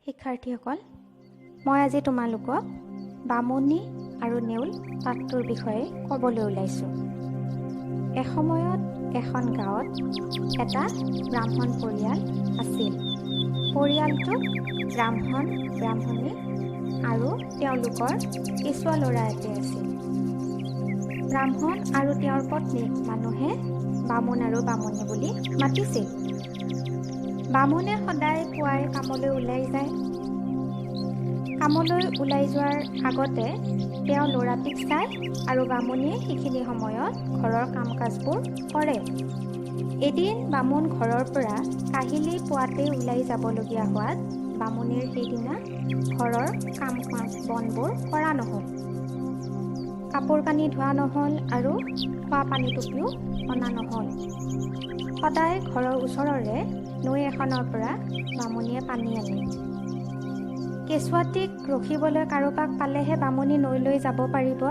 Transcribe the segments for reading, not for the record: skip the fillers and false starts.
শিক্ষাৰ্থীসকল, মই আজি তোমালোকক বামুণী আৰু নেউল পাঠটোৰ বিষয়ে ক'বলৈ ওলাইছোঁ। এসময়ত এখন গাঁৱত এটা ব্ৰাহ্মণ পৰিয়াল আছিল। পৰিয়ালটোত ব্ৰাহ্মণ, ব্ৰাহ্মণী আৰু তেওঁলোকৰ কেঁচুৱা ল'ৰা এটা আছিল। ব্ৰাহ্মণ আৰু তেওঁৰ পত্নীক মানুহে বামুণ আৰু বামুণী বুলি মাতিছিল। বামুণে সদায় পুৱাই কামলৈ ওলাই যায়। কামলৈ ওলাই যোৱাৰ আগতে তেওঁ ল'ৰাটিক চায় আৰু বামুণীয়ে সেইখিনি সময়ত ঘৰৰ কাম কাজবোৰ কৰে। এদিন বামুণ ঘৰৰ পৰা কাহিলি পুৱাতে ওলাই যাবলগীয়া হোৱাত বামুণীৰ সেইদিনা ঘৰৰ কাম বনবোৰ কৰা নহ'ল। কাপোৰ কানি ধোৱা নহ'ল আৰু খোৱা পানী টুপিও অনা নহ'ল। সদায় ঘৰৰ ওচৰৰে নৈ এখনৰ পৰা বামুণীয়ে পানী আনে। কেঁচুৱাটিক ৰখিবলৈ কাৰোবাক পালেহে বামুণী নৈলৈ যাব পাৰিব।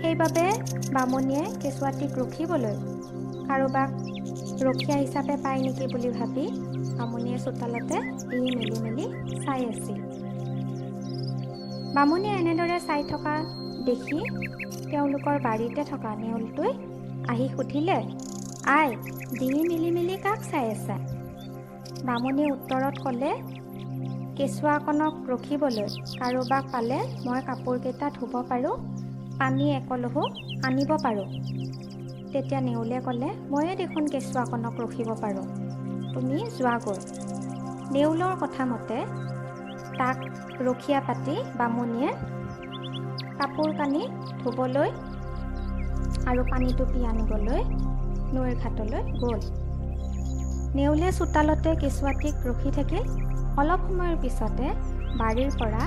সেইবাবে বামুণীয়ে কেঁচুৱাটিক ৰখিবলৈ কাৰোবাক ৰখীয়া হিচাপে পায় নেকি বুলি ভাবি বামুণীয়ে চোতালতে মেলি চাই আছিল। বামুণীয়ে এনেদৰে চাই থকা দেখি তেওঁলোকৰ বাৰীতে থকা নেউলটোৱে আহি সুধিলে, "আই, মেলি কাক চাই আছা?" বামুণীয়ে উত্তৰত ক'লে, "কেঁচুৱাকণক ৰখিবলৈ কাৰোবাক পালে মই কাপোৰকেইটা ধুব পাৰোঁ, পানী একলহো আনিব পাৰোঁ।" তেতিয়া নেউলে ক'লে, "ময়ে দেখোন কেঁচুৱাকণক ৰখিব পাৰোঁ, তুমি যোৱাগৈ।" নেউলৰ কথা মতে তাক ৰখীয়া পাতি বামুণীয়ে কাপোৰ কানি ধুবলৈ আৰু পানী টুপি আনিবলৈ নৈৰ ঘাটলৈ গ'ল। নেউলে চোতালতে কেঁচুৱাটিক ৰখি থাকিল। অলপ সময়ৰ পিছতে বাৰীৰ পৰা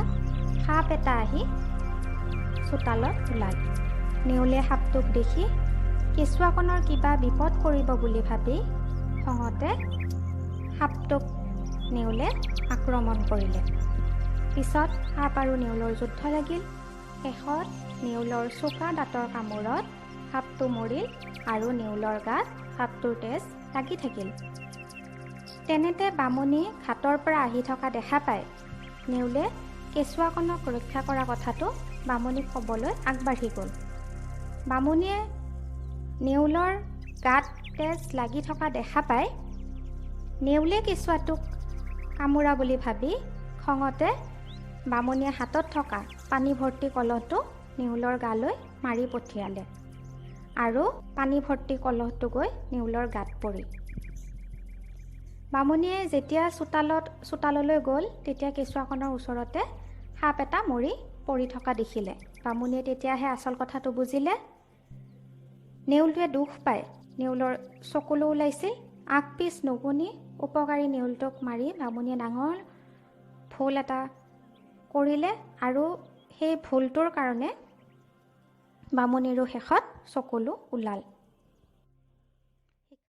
সাপ এটা আহি চোতালত ওলাল। নেউলে সাপটোক দেখি কেঁচুৱাকণৰ কিবা বিপদ কৰিব বুলি ভাবি খঙতে সাপটোক নেউলে আক্ৰমণ কৰিলে। পিছত সাপ আৰু নেউলৰ যুদ্ধ লাগিল। শেষত নেউলৰ চোকা দাঁতৰ কামোৰত সাপটো মৰিল আৰু নেউলৰ গাত সাপটোৰ তেজ লাগি থাকিল। তেনেতে বামুণী ঘাটৰ পৰা আহি থকা দেখা পায় নেউলে কেঁচুৱাকণক ৰক্ষা কৰা কথাটো বামুণীক ক'বলৈ আগবাঢ়ি গ'ল। বামুণীয়ে নেউলৰ গাত তেজ লাগি থকা দেখা পাই নেউলে কেঁচুৱাটোক কামোৰা বুলি ভাবি খঙতে বামুণীয়ে হাতত থকা পানী ভৰ্তি কলহটো নেউলৰ গালৈ মাৰি পঠিয়ালে আৰু পানী ভৰ্তি কলহটো গৈ নেউলৰ গাত পৰিল। বামুণীয়ে যেতিয়া চোতাললৈ গ'ল তেতিয়া কেঁচুৱাকণৰ ওচৰতে সাপ এটা মৰি পৰি থকা দেখিলে। বামুণীয়ে তেতিয়াহে আচল কথাটো বুজিলে। নেউলটোৱে দুখ পায় নেউলৰ চকুলো ওলাইছিল। আগ পিছ নুগুনি উপকাৰী নেউলটোক মাৰি বামুণীয়ে ডাঙৰ ভুল এটা কৰিলে আৰু সেই ভুলটোৰ কাৰণে বামুণীৰো শেষত চকুলো ওলাল।